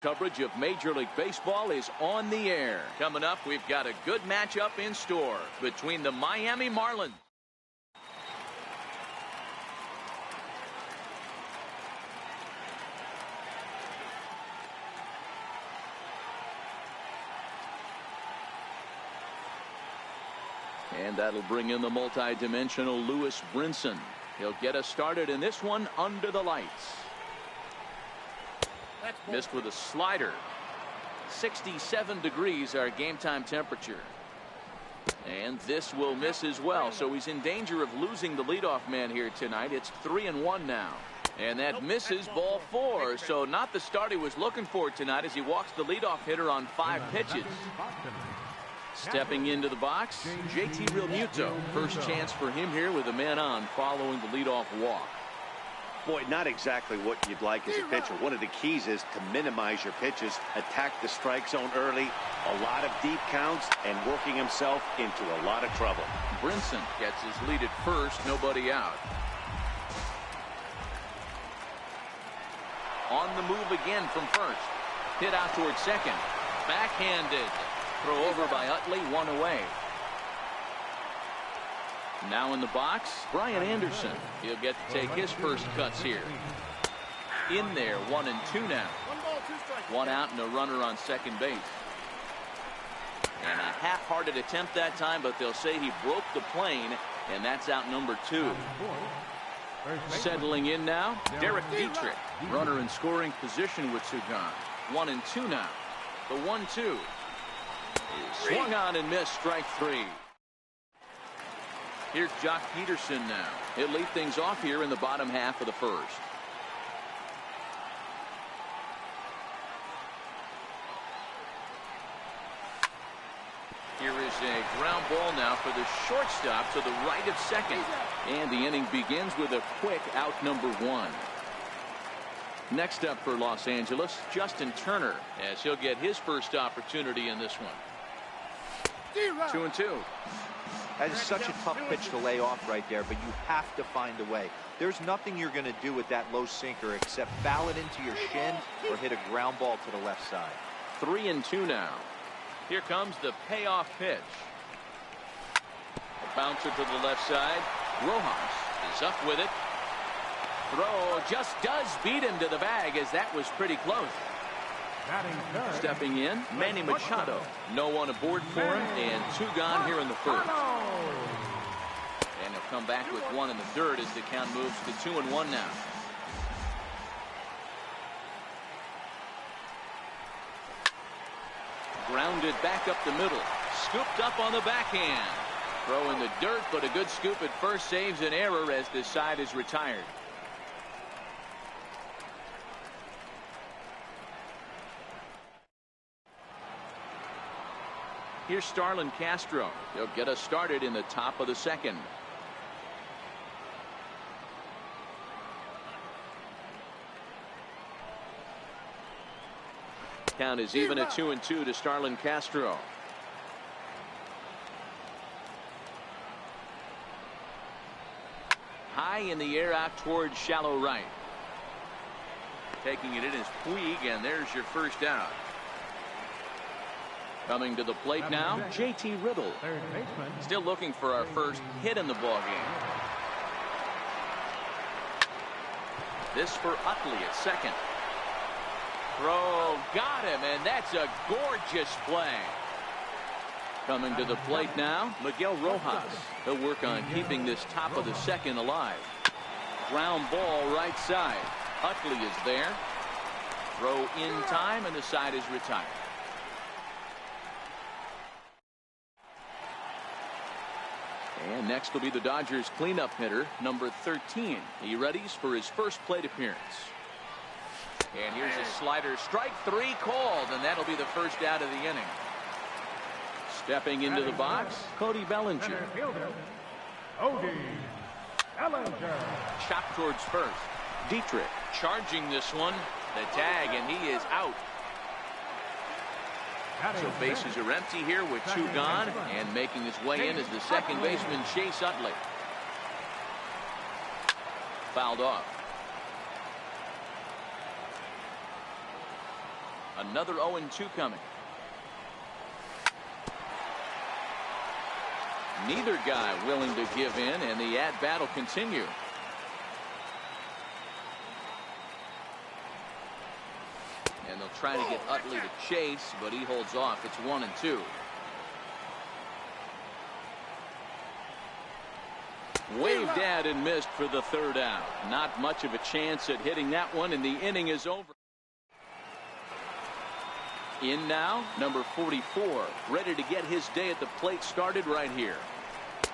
Coverage of Major League Baseball is on the air. Coming up, we've got a good matchup in store between the Miami Marlins and that'll bring in the multi-dimensional Lewis Brinson. He'll get us started in this one under the lights. Missed with a slider. 67 degrees our game time temperature. And this will miss as well, so he's in danger of losing the leadoff man here tonight. It's 3-1 now. And that misses, ball 4. So not the start he was looking for tonight as he walks the leadoff hitter on 5 pitches. Stepping into the box, JT Realmuto. First chance for him here with a man on following the leadoff walk. Boy, not exactly what you'd like as a pitcher. One of the keys is to minimize your pitches, attack the strike zone early, a lot of deep counts, and working himself into a lot of trouble. Brinson gets his lead at first, nobody out. On the move again from first. Hit out towards second. Backhanded. Throw over by Utley, 1 away. Now in the box, Brian Anderson. He'll get to take his first cuts here. In there, 1-2 now. 1 out and a runner on second base. And a half-hearted attempt that time, but they'll say he broke the plane, and that's out number 2. Settling in now, Derek Dietrich. Runner in scoring position with Sugan. 1-2 now. The 1-2. Swung on and missed, strike 3. Here's Jock Peterson now. He'll lead things off here in the bottom half of the first. Here is a ground ball now for the shortstop to the right of second. And the inning begins with a quick out number 1. Next up for Los Angeles, Justin Turner, as he'll get his first opportunity in this one. 2-2. That is such a tough pitch to lay off right there, but you have to find a way. There's nothing you're going to do with that low sinker except foul it into your shin or hit a ground ball to the left side. 3-2 now. Here comes the payoff pitch. A bouncer to the left side. Rojas is up with it. Throw just does beat him to the bag, as that was pretty close. Stepping in, Manny Machado. No one aboard for him, and 2 gone here in the first. And he'll come back with 1 in the third as the count moves to 2-1 now. Grounded back up the middle. Scooped up on the backhand. Throw in the dirt, but a good scoop at first saves an error as the side is retired. Here's Starlin Castro. He'll get us started in the top of the second. Count is even at 2-2 to Starlin Castro. High in the air out towards shallow right. Taking it in is Puig, and there's your first out. Coming to the plate now, JT Riddle. Still looking for our first hit in the ballgame. This for Utley at second. Throw, got him, and that's a gorgeous play. Coming to the plate now, Miguel Rojas. He'll work on keeping this top of the second alive. Ground ball right side. Utley is there. Throw in time, and the side is retired. And next will be the Dodgers cleanup hitter, number 13. He readies for his first plate appearance. And here's a slider, strike 3 called, and that'll be the first out of the inning. Stepping into the box, Cody Bellinger. Chopped towards first. Dietrich charging this one. The tag, and he is out. So bases are empty here with 2 gone, and making his way in is the second baseman, Chase Utley. Fouled off. Another 0-2 coming. Neither guy willing to give in, and the at-bat will continue. And they'll try to get Utley to chase, but he holds off. It's 1-2. Waved at and missed for the third out. Not much of a chance at hitting that one, and the inning is over. In now, number 44, ready to get his day at the plate started right here.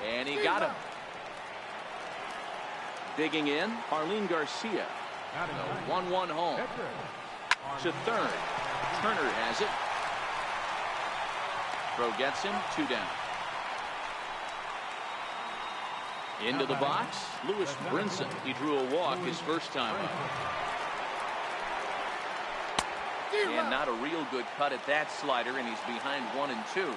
And he got him. Digging in, Arlene Garcia. The 1-1 home. To third. Turner has it. Throw gets him, 2 down. Into the box, Lewis Brinson. He drew a walk his first time up. And not a real good cut at that slider, and he's behind 1-2.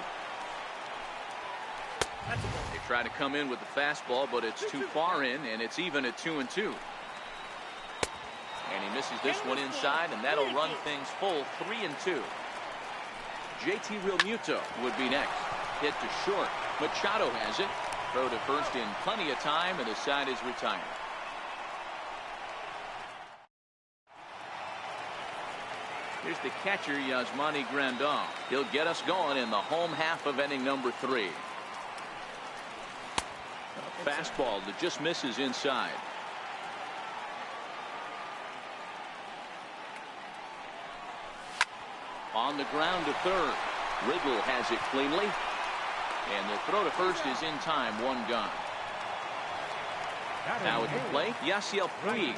They try to come in with the fastball, but it's too far in, and it's even at 2-2. And he misses this one inside, and that'll run things full 3-2. JT Realmuto would be next. Hit to short. Machado has it. Throw to first in plenty of time, and the side is retired. Here's the catcher, Yasmani Grandal. He'll get us going in the home half of inning number 3. A fastball that just misses inside. On the ground to third. Riddle has it cleanly. And the throw to first is in time, 1 gone. Now at the plate, Yasiel Puig.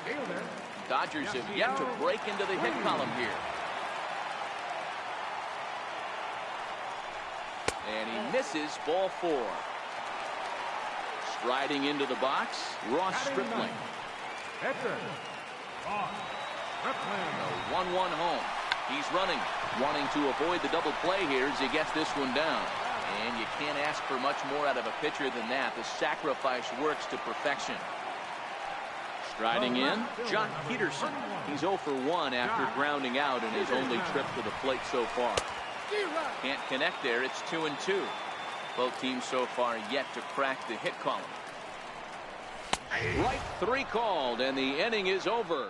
Dodgers have yet to break into the hit column here. And he misses, ball 4. Striding into the box, Ross Stripling. The 1-1 home. He's running, wanting to avoid the double play here as he gets this one down. And you can't ask for much more out of a pitcher than that. The sacrifice works to perfection. Striding in, Jock Peterson. He's 0 for 1 after grounding out in his only trip to the plate so far. Can't connect there. It's 2-2. Both teams so far yet to crack the hit column. Right 3 called, and the inning is over.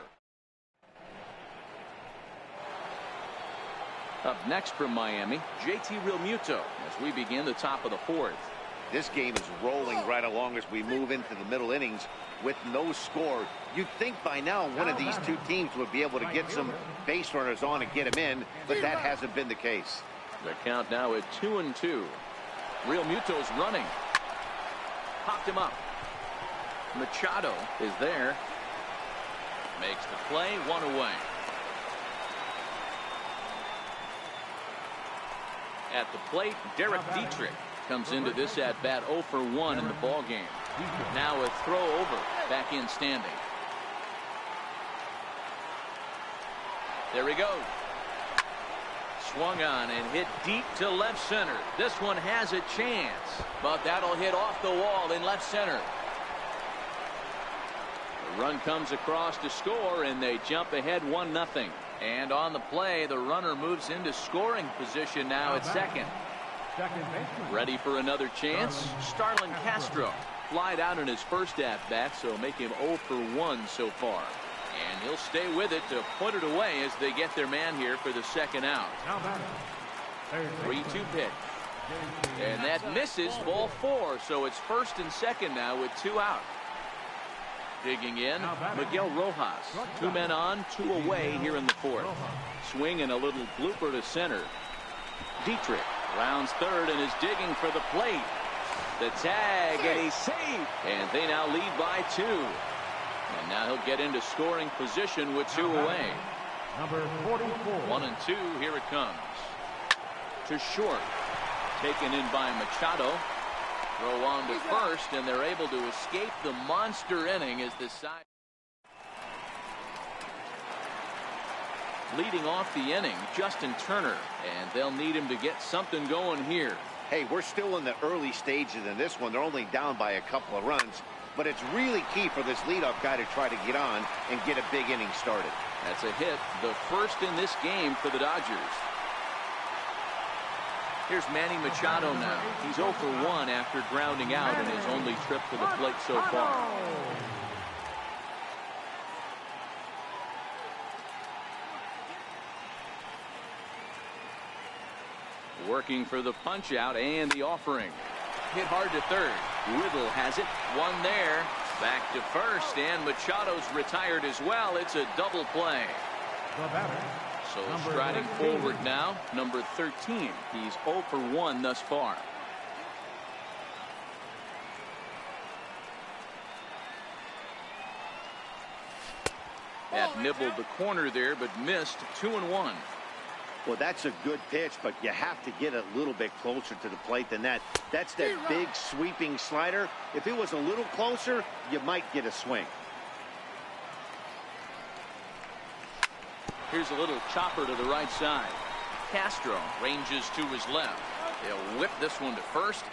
Up next from Miami, JT Realmuto as we begin the top of the 4th. This game is rolling right along as we move into the middle innings with no score. You'd think by now one of these two teams would be able to get some base runners on and get him in, but that hasn't been the case. The count now at 2-2. Realmuto's running. Popped him up. Machado is there. Makes the play, 1 away. At the plate, Derek Dietrich comes into this at-bat 0 for 1 in the ball game. Now a throw over, back in standing. There he goes. Swung on and hit deep to left center. This one has a chance, but that'll hit off the wall in left center. The run comes across to score, and they jump ahead 1-0. And on the play, the runner moves into scoring position now at second. Ready for another chance? Starlin Castro flied out in his first at-bat, so make him 0 for 1 so far. And he'll stay with it to put it away as they get their man here for the second out. 3-2 pitch. And that misses, ball 4, so it's first and second now with 2 out. Digging in, Miguel Rojas. 2 men on, 2 away here in the 4th. Swing and a little blooper to center. Dietrich rounds third and is digging for the plate. The tag, and he's safe. And they now lead by 2. And now he'll get into scoring position with 2 away. Number 44. 1-2, here it comes. To short. Taken in by Machado. Throw on to first, and they're able to escape the monster inning as the side. Leading off the inning, Justin Turner, and they'll need him to get something going here. Hey, we're still in the early stages in this one. They're only down by a couple of runs, but it's really key for this leadoff guy to try to get on and get a big inning started. That's a hit, the first in this game for the Dodgers. Here's Manny Machado now. He's 0 for 1 after grounding out in his only trip to the plate so far. Working for the punch out and the offering. Hit hard to third. Riddle has it. One there. Back to first, and Machado's retired as well. It's a double play. So striding forward now, number 13. He's 0 for 1 thus far. That nibbled the corner there, but missed. 2-1. Well, that's a good pitch, but you have to get a little bit closer to the plate than that. That's that big sweeping slider. If it was a little closer, you might get a swing. Here's a little chopper to the right side. Castro ranges to his left. They'll whip this one to first.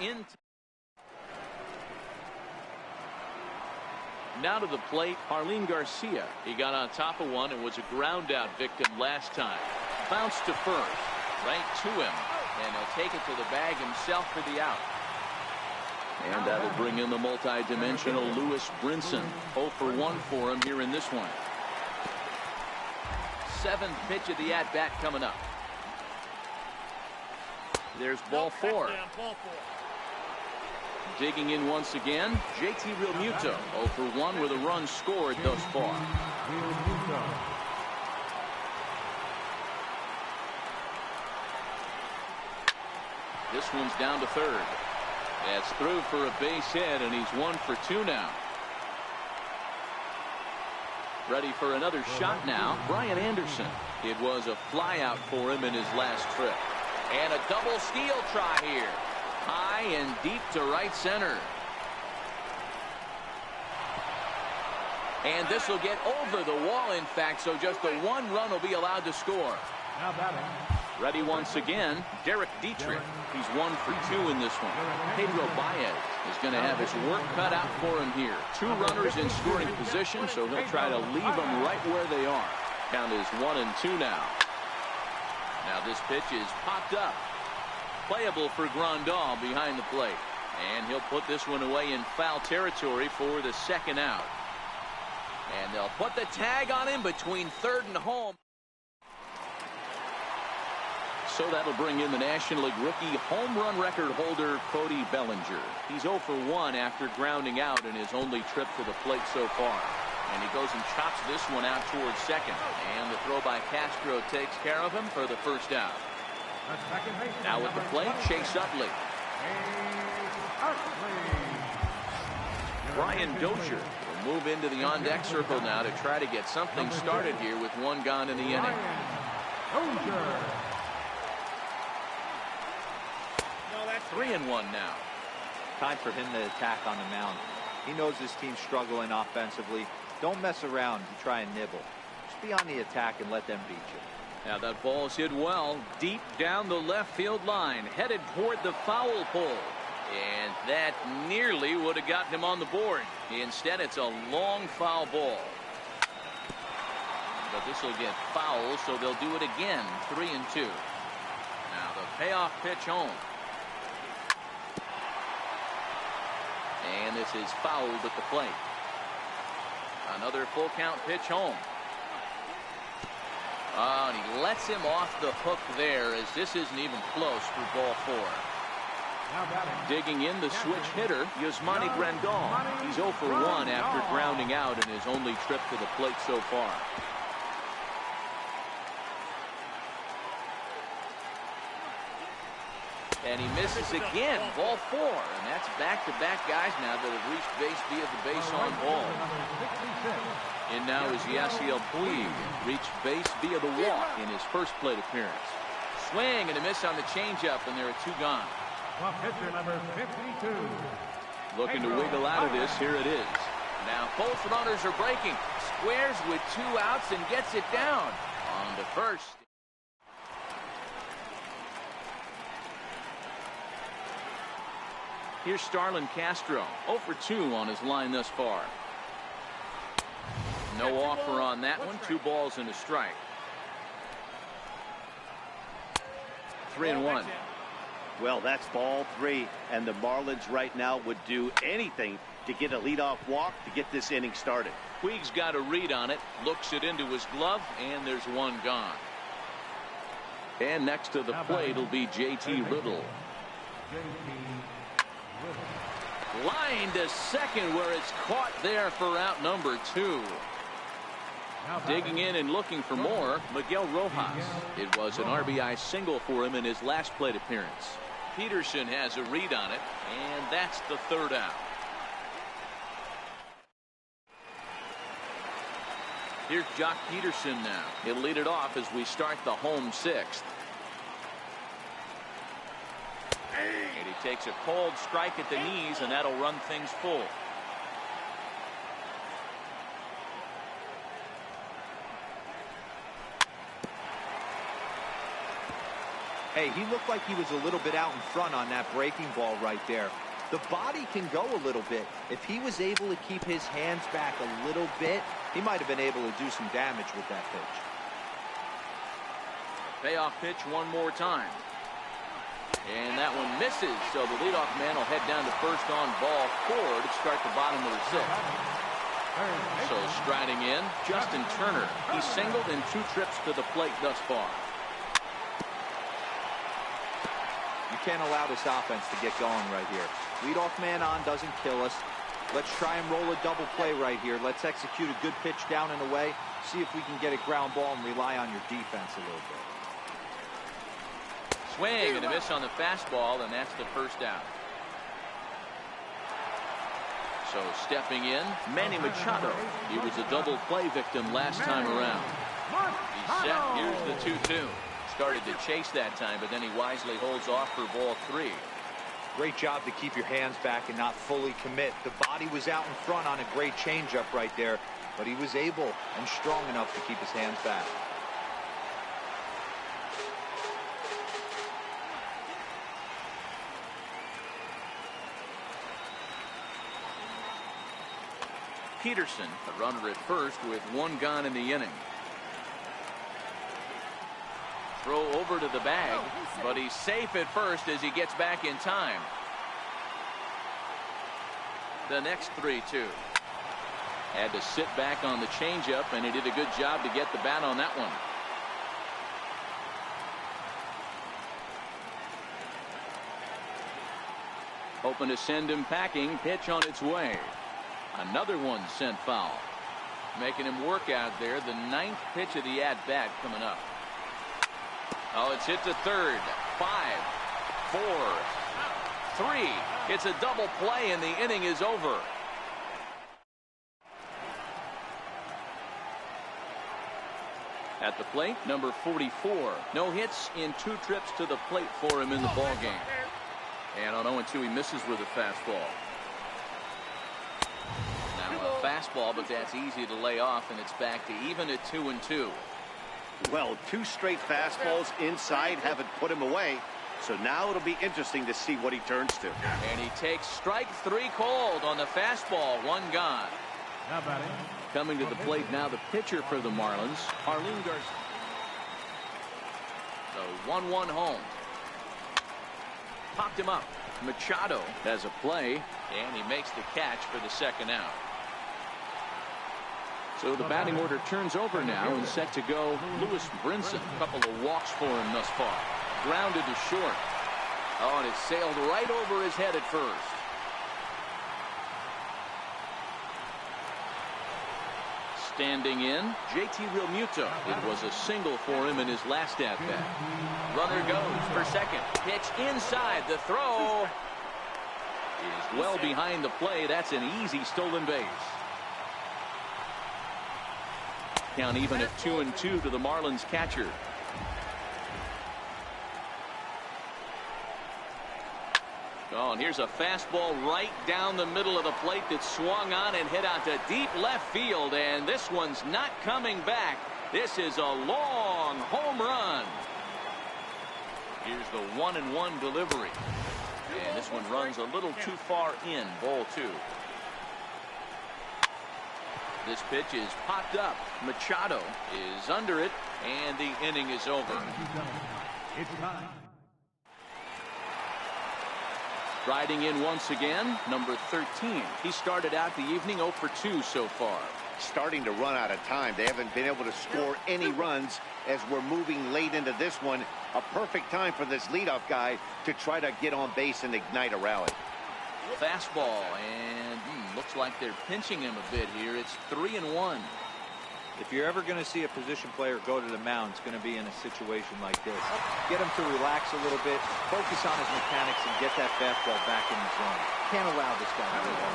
Now to the plate, Harleen Garcia. He got on top of one and was a ground out victim last time. Bounced to first, right to him, and he'll take it to the bag himself for the out. And that'll bring in the multi-dimensional Lewis Brinson. 0 for 1 for him here in this one. 7th pitch of the at-bat coming up. There's ball 4. Digging in once again, JT Realmuto. 0 for 1 with a run scored thus far. This one's down to third. That's through for a base hit, and he's 1 for 2 now. Ready for another shot now, Brian Anderson. It was a flyout for him in his last trip. And a double steal try here. High and deep to right center. And this will get over the wall, in fact, so just the 1 run will be allowed to score. Now batting. Ready once again, Derek Dietrich. He's 1 for 2 in this one. Pedro Baez is going to have his work cut out for him here. 2 runners in scoring position, so he'll try to leave them right where they are. Count is 1-2 now. Now this pitch is popped up. Playable for Grandal behind the plate. And he'll put this one away in foul territory for the second out. And they'll put the tag on him between third and home. So that'll bring in the National League rookie home run record holder Cody Bellinger. He's 0 for 1 after grounding out in his only trip to the plate so far. And he goes and chops this one out towards second. And the throw by Castro takes care of him for the first out. Now at the plate, Chase Utley. Brian Dozier will move into the on-deck circle now to try to get something started here with 1 gone in the inning. 3-1 now. Time for him to attack on the mound. He knows his team's struggling offensively. Don't mess around and try and nibble. Just be on the attack and let them beat you. Now that ball's hit well, deep down the left field line, headed toward the foul pole. And that nearly would have gotten him on the board. Instead, it's a long foul ball. But this will get foul, so they'll do it again. 3-2. Now the payoff pitch home. And this is fouled at the plate. Another full count pitch home. Oh, and he lets him off the hook there, as this isn't even close for ball 4. Digging in the switch hitter, Yasmani Grandal. He's 0 for 1 after grounding out in his only trip to the plate so far. And he misses again, ball 4. And that's back-to-back guys now that have reached base via the base on ball. And now is Yasiel Puig, reached base via the walk in his first plate appearance. Swing and a miss on the changeup, and there are 2 gone. Pitcher number 52. Looking to wiggle out of this, here it is. Now both runners are breaking. Squares with 2 outs and gets it down on the first. Here's Starlin Castro, 0 for 2 on his line thus far. No offer on that one. 2 balls and a strike. 3-1. Well, that's ball 3, and the Marlins right now would do anything to get a leadoff walk to get this inning started. Puig's got a read on it, looks it into his glove, and there's 1 gone. And next to the plate will be J.T. Little. Line to second, where it's caught there for out number 2. Digging in and looking for more, Miguel Rojas. It was an RBI single for him in his last plate appearance. Peterson has a read on it, and that's the 3rd out. Here's Jock Peterson now. He'll lead it off as we start the home 6th. And he takes a cold strike at the knees, and that'll run things full. Hey, he looked like he was a little bit out in front on that breaking ball right there. The body can go a little bit. If he was able to keep his hands back a little bit, he might have been able to do some damage with that pitch. Payoff pitch one more time. And that one misses, so the leadoff man will head down to first on ball 4 to start the bottom of the 6th. So striding in, Justin Turner. He singled in 2 trips to the plate thus far. You can't allow this offense to get going right here. Leadoff man on doesn't kill us. Let's try and roll a double play right here. Let's execute a good pitch down and away. See if we can get a ground ball and rely on your defense a little bit. Swing and a miss on the fastball, and that's the 1st out. So stepping in, Manny Machado. He was a double play victim last time around. He's set. Here's the 2-2. Started to chase that time, but then he wisely holds off for ball 3. Great job to keep your hands back and not fully commit. The body was out in front on a great changeup right there, but he was able and strong enough to keep his hands back. Peterson, a runner at first with 1 gone in the inning. Throw over to the bag, but he's safe at first as he gets back in time. The next 3-2. Had to sit back on the changeup, and he did a good job to get the bat on that one. Hoping to send him packing. Pitch on its way. Another one sent foul. Making him work out there. The 9th pitch of the at-bat coming up. Oh, it's hit to 3rd. 5, 4, 3. It's a double play, and the inning is over. At the plate, number 44. No hits in 2 trips to the plate for him in the ballgame. And on 0-2, he misses with a fastball. Now a fastball, but that's easy to lay off, and it's back to even at 2-2. Well, 2 straight fastballs inside haven't put him away. So now it'll be interesting to see what he turns to. And he takes strike 3 cold on the fastball. 1 gone. Coming to the plate now, the pitcher for the Marlins, Arlene Garcia. The 1-1 home. Popped him up. Machado has a play, and he makes the catch for the 2nd out. So the batting order turns over now, and set to go Lewis Brinson. A couple of walks for him thus far. Grounded to short. Oh, and it sailed right over his head at first. Standing in, JT Realmuto. It was a single for him in his last at-bat. Runner goes for second. Pitch inside. The throw is well behind the play. That's an easy stolen base. Count even at 2-2 to the Marlins catcher. Oh, and here's a fastball right down the middle of the plate that swung on and hit out to deep left field, and this one's not coming back. This is a long home run. Here's the 1-1 delivery, and this one runs a little too far in. Ball 2. This pitch is popped up. Machado is under it, and the inning is over. It's time. Riding in once again, number 13. He started out the evening 0 for 2 so far. Starting to run out of time. They haven't been able to score any runs as we're moving late into this one. A perfect time for this leadoff guy to try to get on base and ignite a rally. Fastball, and looks like they're pinching him a bit here. It's 3-1. If you're ever going to see a position player go to the mound, it's going to be in a situation like this. Get him to relax a little bit, focus on his mechanics, and get that fastball back in the zone. Can't allow this guy to do that.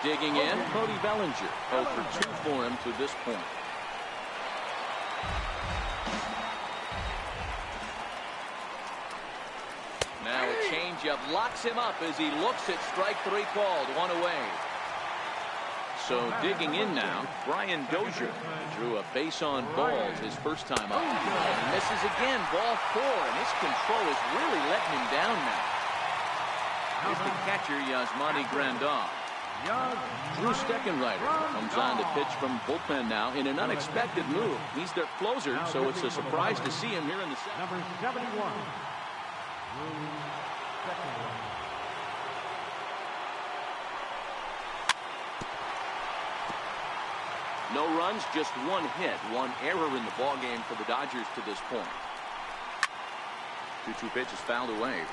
Digging in, Cody Bellinger. 0 for 2 for him to this point. Now a changeup locks him up as he looks at strike 3 called. 1 away. So digging in now, Brian Dozier drew a base on balls his first time up. And he misses again, ball 4, and his control is really letting him down now. Here's the catcher, Yasmani Grandal. Drew Steckenrider comes on to pitch from bullpen now in an unexpected move. He's their closer, so it's a surprise to see him here in the second. Number 71. Drew Steckenrider. No runs, just 1 hit, 1 error in the ballgame for the Dodgers to this point. 2-2 pitch is fouled away.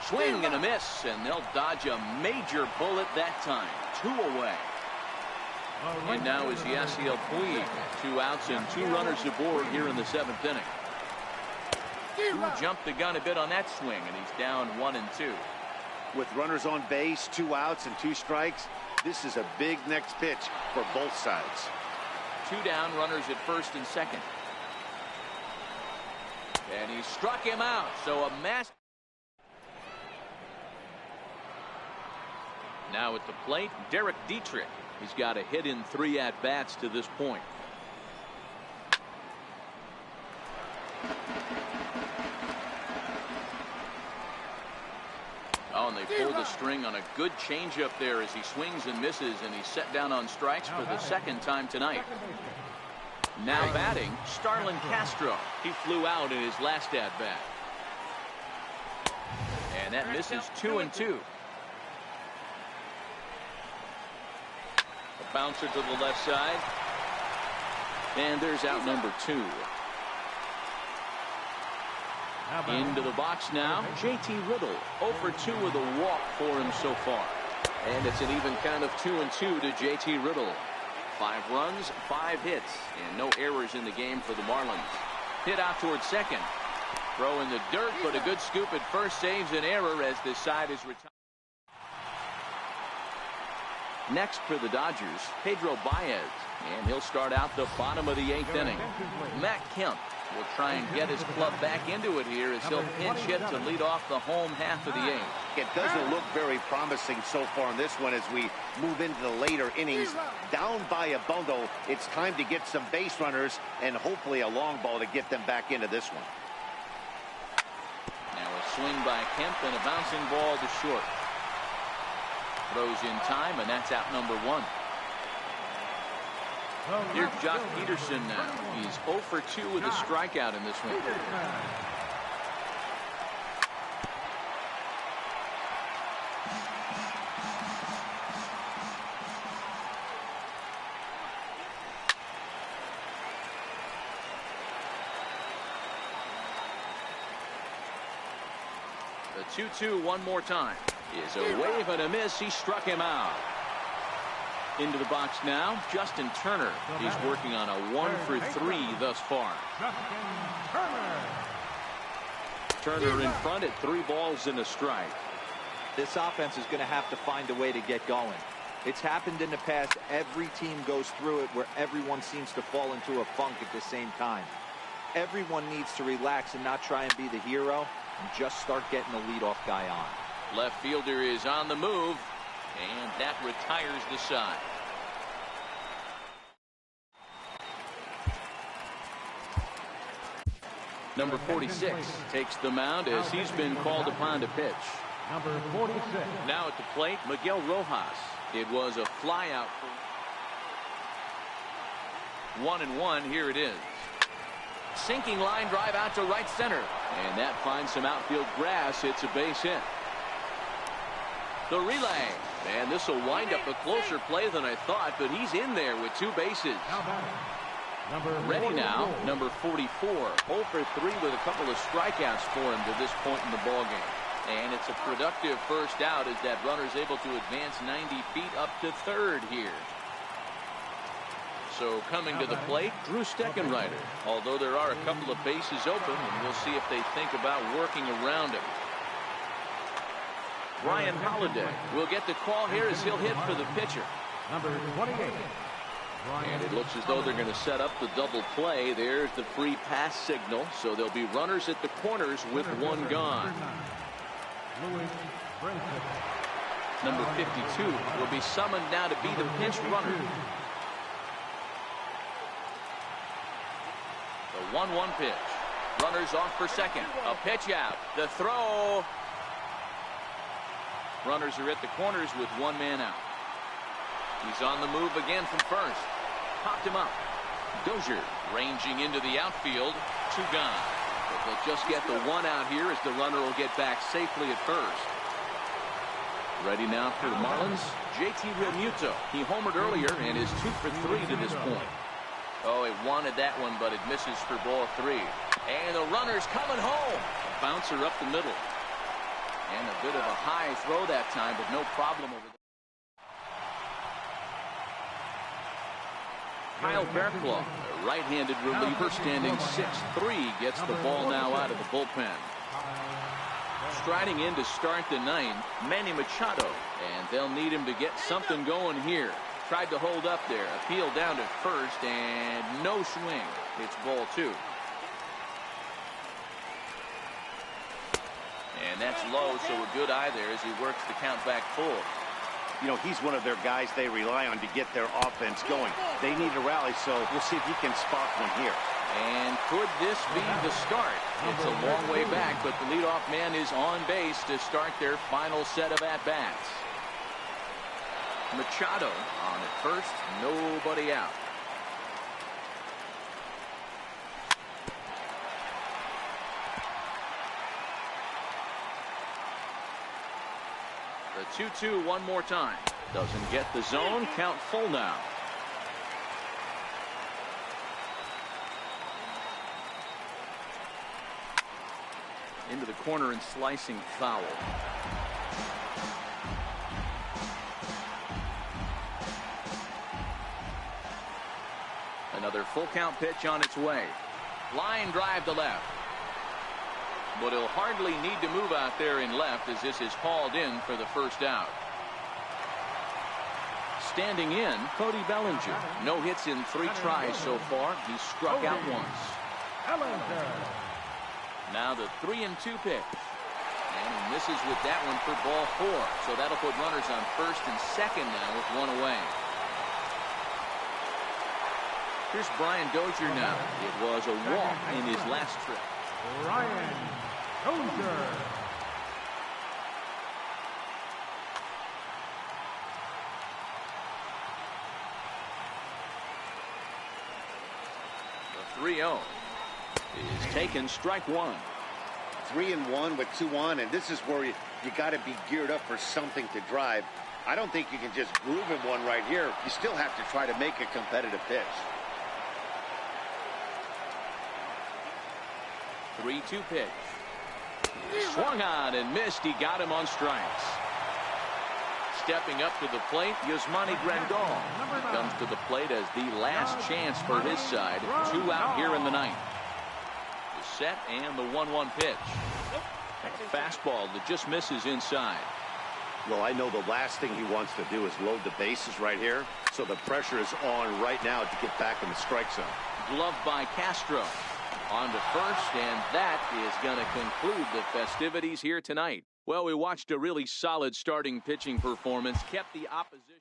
Swing and a miss, and they'll dodge a major bullet that time. 2 away. And now is Yasiel Puig. 2 outs and 2 runners aboard here in the 7th inning. Jumped the gun a bit on that swing, and he's down 1 and 2. With runners on base, 2 outs and 2 strikes, this is a big next pitch for both sides. 2 down, runners at first and second. And he struck him out, so a mass. Now at the plate, Derek Dietrich. He's got a hit in 3 at-bats to this point. Oh, and they pulled the string on a good changeup there as he swings and misses, and he's set down on strikes for the 2nd time tonight. Now batting, Starlin Castro. He flew out in his last at-bat. And that misses 2 and 2. A bouncer to the left side. And there's out number 2. Into the box now, JT Riddle. 0 for 2 with a walk for him so far. And it's an even count of 2 and 2 to JT Riddle. 5 runs, 5 hits, and no errors in the game for the Marlins. Hit out towards second. Throw in the dirt, but a good scoop at first saves an error as this side is retired. Next for the Dodgers, Pedro Baez, and he'll start out the bottom of the 8th inning. Matt Kemp will try and get his club back into it here as he'll pinch hit to lead off the home half of the 8th. It doesn't look very promising so far in this one as we move into the later innings. Down by a bundle, it's time to get some base runners and hopefully a long ball to get them back into this one. Now a swing by Kemp and a bouncing ball to short. Throws in time, and that's out number 1. Here's Jock Peterson now. He's 0 for 2 with a strikeout in this one. The 2-2 one more time. Is a wave and a miss. He struck him out. Into the box now, Justin Turner. He's working on a 1 for 3 thus far. Turner in front at 3 balls and a strike. This offense is going to have to find a way to get going. It's happened in the past. Every team goes through it where everyone seems to fall into a funk at the same time. Everyone needs to relax and not try and be the hero and just start getting the leadoff guy on. Left fielder is on the move, and that retires the side. Number 46 takes the mound as he's been called upon to pitch. Number 46. Now at the plate, Miguel Rojas. It was a flyout. 1-1. Here it is. Sinking line drive out to right center. And that finds some outfield grass. It's a base hit. The relay. And this will wind up a closer play than I thought, but he's in there with 2 bases. Ready now, number 44. 0 for 3 with a couple of strikeouts for him to this point in the ballgame. And it's a productive first out as that runner's able to advance 90 feet up to third here. So coming to the plate, Drew Steckenrider. Although there are a couple of bases open, and we'll see if they think about working around him. Ryan Holiday will get the call here as he'll hit for the pitcher. Number 28. And it looks as though they're going to set up the double play. There's the free pass signal. So there'll be runners at the corners with 1 gone. Number 52 will be summoned now to be the pinch runner. The 1-1 pitch. Runners off for second. A pitch out. The throw. Runners are at the corners with 1 man out. He's on the move again from first. Popped him up. Dozier ranging into the outfield. 2 gone. But they'll just get the 1 out here as the runner will get back safely at first. Ready now for the Marlins, JT Realmuto. He homered earlier and is 2 for 3 to this point. Oh, he wanted that one, but it misses for ball 3. And the runner's coming home. A bouncer up the middle. And a bit of a high throw that time, but no problem over there. Kyle Barklaw, a right-handed reliever standing 6'3", gets the ball now out of the bullpen. Striding in to start the 9th, Manny Machado, and they'll need him to get something going here. Tried to hold up there, appeal down to first, and no swing. It's ball 2. And that's low, so a good eye there as he works the count back full. You know, he's one of their guys they rely on to get their offense going. They need a rally, so we'll see if he can spark one here. And could this be the start? It's a long way back, but the leadoff man is on base to start their final set of at-bats. Machado on at first, nobody out. The 2-2 one more time. Doesn't get the zone. Count full now. Into the corner and slicing foul. Another full count pitch on its way. Line drive to left. But he'll hardly need to move out there in left as this is hauled in for the first out. Standing in, Cody Bellinger. No hits in 3 tries so far. He's struck out once. Now the 3-2 pitch. And he misses with that one for ball 4. So that'll put runners on first and second now with 1 away. Here's Brian Dozier now. It was a walk in his last trip. Brian Dozier. The 3-0 is taken, strike 1. 3-1 with 2 on, and this is where you got to be geared up for something to drive. I don't think you can just groove in one right here. You still have to try to make a competitive pitch. 3-2 pitch. Swung on and missed. He got him on strikes. Stepping up to the plate, Yasmani Grandal. He comes to the plate as the last chance for his side. 2 out here in the 9th. The set and the 1-1 pitch. A fastball that just misses inside. Well, I know the last thing he wants to do is load the bases right here. So the pressure is on right now to get back in the strike zone. Gloved by Castro. On to first, and that is going to conclude the festivities here tonight. Well, we watched a really solid starting pitching performance, kept the opposition.